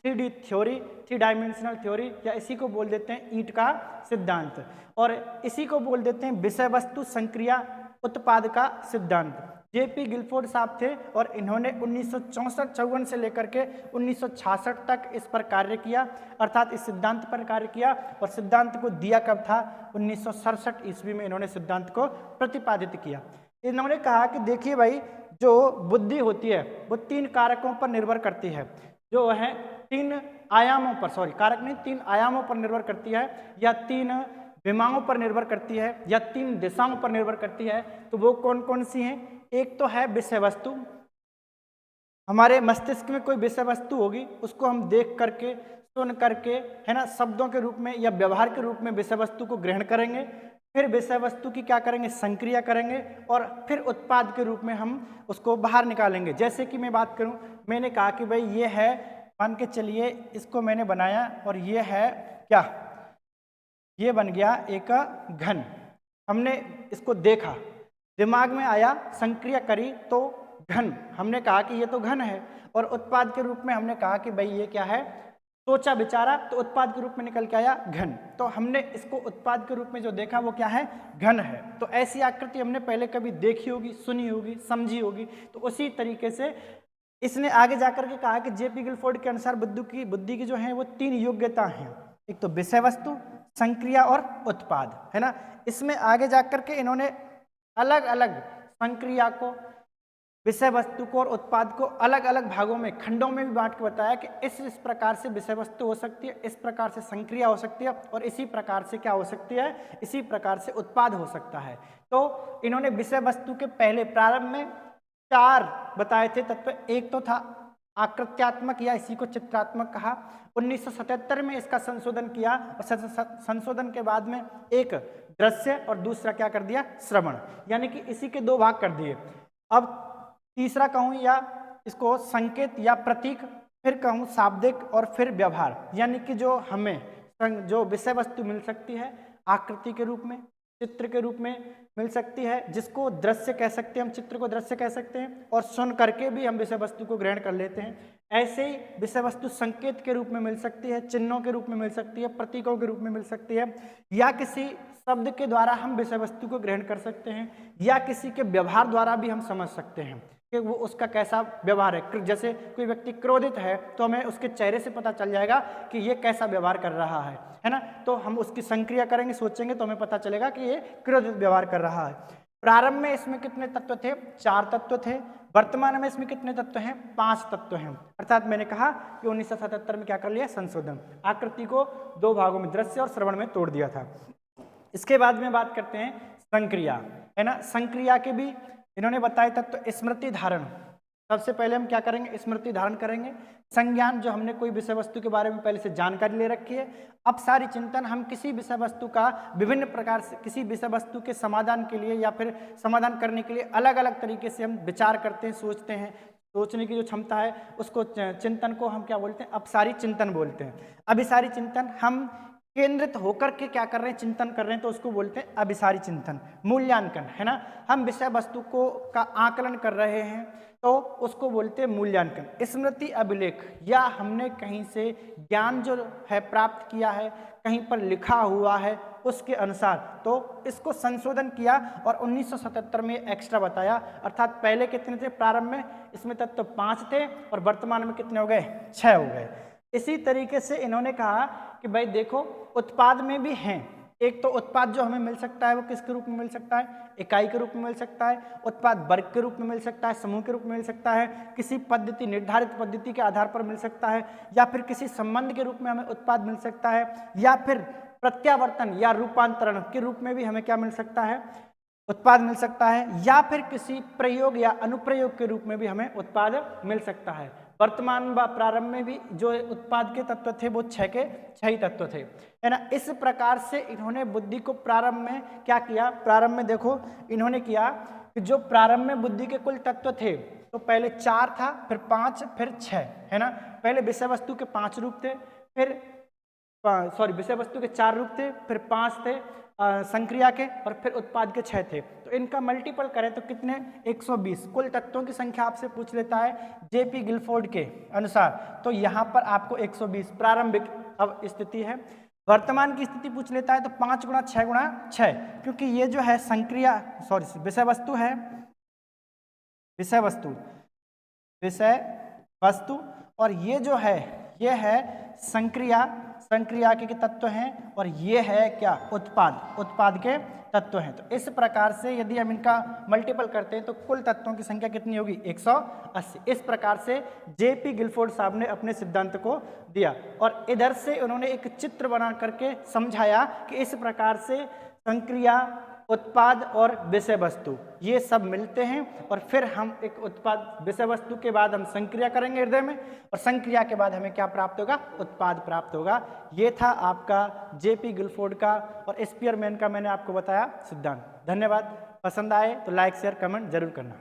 3D theory, 3 dimensional theory, या इसी को बोल देते हैं ईंट का सिद्धांत, और इसी को बोल देते हैं विषय वस्तु संक्रिया उत्पाद का सिद्धांत। जेपी गिलफोर्ड साहब थे और इन्होंने 1964-54 से लेकर के 1966 तक इस पर कार्य किया, अर्थात इस सिद्धांत पर कार्य किया। और सिद्धांत को दिया कब था? 1967 ईस्वी में इन्होंने सिद्धांत को प्रतिपादित किया। इन्होंने कहा कि देखिए भाई, जो बुद्धि होती है वो 3 कारकों पर निर्भर करती है, जो है 3 आयामों पर, सॉरी कारक नहीं, 3 आयामों पर निर्भर करती है, या 3 विमाओं पर निर्भर करती है, या 3 दिशाओं पर निर्भर करती है। तो वो कौन कौन सी हैं? एक तो है विषय वस्तु। हमारे मस्तिष्क में कोई विषय वस्तु होगी, उसको हम देख करके, सुन करके, है ना, शब्दों के रूप में या व्यवहार के रूप में विषय वस्तु को ग्रहण करेंगे। फिर विषय वस्तु की क्या करेंगे? संक्रिया करेंगे, और फिर उत्पाद के रूप में हम उसको बाहर निकालेंगे। जैसे कि मैं बात करूं, मैंने कहा कि भाई ये है, मान के चलिए इसको मैंने बनाया, और ये है क्या? ये बन गया एक घन। हमने इसको देखा, दिमाग में आया, संक्रिया करी तो घन, हमने कहा कि ये तो घन है। और उत्पाद के रूप में हमने कहा कि भाई ये क्या है? सोचा विचारा तो उत्पाद के रूप में निकल के आया घन। तो हमने इसको उत्पाद के रूप में जो देखा वो क्या है? घन है। तो ऐसी आकृति हमने पहले कभी देखी होगी, सुनी होगी, समझी होगी। तो उसी तरीके से इसने आगे जाकर के कहा कि जेपी गिलफोर्ड के अनुसार बुद्धि की जो है वो 3 योग्यता हैं, एक तो विषय वस्तु, संक्रिया और उत्पाद, है ना। इसमें आगे जाकर के इन्होंने अलग अलग संक्रिया को, विषय वस्तु को और उत्पाद को अलग अलग भागों में, खंडों में भी बांट के बताया कि इस प्रकार से विषय वस्तु हो सकती है, इस प्रकार से संक्रिया हो सकती है, और इसी प्रकार से क्या हो सकती है? इसी प्रकार से उत्पाद हो सकता है। तो इन्होंने विषय वस्तु के पहले प्रारंभ में 4 बताए थे तत्व। एक तो था आकृत्यात्मक, या इसी को चित्रात्मक कहा। 1977 में इसका संशोधन किया, और संशोधन के बाद में एक दृश्य और दूसरा क्या कर दिया? श्रवण, यानी कि इसी के 2 भाग कर दिए। अब तीसरा कहूँ या इसको संकेत या प्रतीक, फिर कहूँ शाब्दिक, और फिर व्यवहार, यानी कि जो हमें जो विषय वस्तु मिल सकती है आकृति के रूप में, चित्र के रूप में मिल सकती है, जिसको दृश्य कह सकते हैं, हम चित्र को दृश्य कह सकते हैं, और सुन करके भी हम विषय वस्तु को ग्रहण कर लेते हैं। ऐसे ही विषय वस्तु संकेत के रूप में मिल सकती है, चिन्हों के रूप में मिल सकती है, प्रतीकों के रूप में मिल सकती है, या किसी शब्द के द्वारा हम विषय वस्तु को ग्रहण कर सकते हैं, या किसी के व्यवहार द्वारा भी हम समझ सकते हैं कि वो उसका कैसा व्यवहार है। जैसे कोई व्यक्ति क्रोधित है तो हमें उसके चेहरे से पता चल जाएगा कि ये कैसा व्यवहार कर रहा है ना। तो हम उसकी संक्रिया करेंगे, सोचेंगे तो हमें पता चलेगा कि ये क्रोधित व्यवहार कर रहा है। प्रारंभ में इसमें कितने तत्व थे? 4 तत्व थे। वर्तमान में इसमें कितने तत्व हैं? 5 तत्व हैं। अर्थात मैंने कहा कि 1977 में क्या कर लिया? संशोधन, आकृति को 2 भागों में, दृश्य और श्रवण में तोड़ दिया था। इसके बाद में बात करते हैं संक्रिया, है ना। संक्रिया के भी इन्होंने बताए तत्व। स्मृति धारण, सबसे पहले हम क्या करेंगे? स्मृति धारण करेंगे। संज्ञान, जो हमने कोई विषय वस्तु के बारे में पहले से जानकारी ले रखी है। अब सारी चिंतन, हम किसी विषय वस्तु का विभिन्न प्रकार से, किसी विषय वस्तु के समाधान के लिए या फिर समाधान करने के लिए अलग अलग तरीके से हम विचार करते हैं, सोचते हैं। सोचने की जो क्षमता है उसको, चिंतन को हम क्या बोलते हैं? अभिसारी चिंतन बोलते हैं। अभिसारी चिंतन, हम केंद्रित होकर के क्या कर रहे हैं? चिंतन कर रहे हैं, तो उसको बोलते हैं अभिसारी चिंतन। मूल्यांकन, है ना, हम विषय वस्तु को का आकलन कर रहे हैं तो उसको बोलते हैं मूल्यांकन। स्मृति अभिलेख, या हमने कहीं से ज्ञान जो है प्राप्त किया है, कहीं पर लिखा हुआ है उसके अनुसार, तो इसको संशोधन किया और 1977 में एक्स्ट्रा बताया। अर्थात पहले कितने थे? प्रारंभ में इसमें तत्व 5 थे और वर्तमान में कितने हो गए? 6 हो गए। इसी तरीके से इन्होंने कहा कि भाई देखो, उत्पाद में भी हैं। एक तो उत्पाद जो हमें मिल सकता है वो किसके रूप में मिल सकता है? इकाई के रूप में मिल सकता है। उत्पाद वर्ग के रूप में मिल सकता है, समूह के रूप में मिल सकता है, किसी पद्धति, निर्धारित पद्धति के आधार पर मिल सकता है, या फिर किसी संबंध के रूप में हमें उत्पाद मिल सकता है, या फिर प्रत्यावर्तन या रूपांतरण के रूप में भी हमें क्या मिल सकता है? उत्पाद मिल सकता है, या फिर किसी प्रयोग या अनुप्रयोग के रूप में भी हमें उत्पाद मिल सकता है। वर्तमान व प्रारंभ में भी जो उत्पाद के तत्व थे वो 6 के 6 ही तत्व थे, है ना। इस प्रकार से इन्होंने बुद्धि को प्रारंभ में क्या किया? प्रारंभ में देखो इन्होंने किया कि जो प्रारंभ में बुद्धि के कुल तत्व थे तो पहले 4 था, फिर 5, फिर 6, है ना। पहले विषय वस्तु के 5 रूप थे, फिर विषय वस्तु के 4 रूप थे, फिर 5 थे, संक्रिया के और फिर उत्पाद के 6 थे। तो इनका मल्टीपल करें तो कितने, 120 कुल तत्वों की संख्या आपसे पूछ लेता है जेपी गिलफोर्ड के अनुसार। तो यहाँ पर आपको 120 प्रारंभिक अब स्थिति है। वर्तमान की स्थिति पूछ लेता है तो 5 गुणा 6 गुणा 6, क्योंकि ये जो है संक्रिया विषय वस्तु है, विषय वस्तु और ये जो है ये है संक्रिया के तत्व हैं और ये है क्या, उत्पाद के तत्व हैं। तो इस प्रकार से यदि हम इनका मल्टीपल करते हैं तो कुल तत्वों की संख्या कितनी होगी, 180। इस प्रकार से जेपी गिलफोर्ड साहब ने अपने सिद्धांत को दिया और इधर से उन्होंने एक चित्र बना करके समझाया कि इस प्रकार से संक्रिया, उत्पाद और विषय वस्तु ये सब मिलते हैं और फिर हम एक उत्पाद विषय वस्तु के बाद हम संक्रिया करेंगे हृदय में और संक्रिया के बाद हमें क्या प्राप्त होगा, उत्पाद प्राप्त होगा। ये था आपका जेपी गिलफोर्ड का और स्पीयरमैन का मैंने आपको बताया सिद्धांत। धन्यवाद। पसंद आए तो लाइक शेयर कमेंट जरूर करना।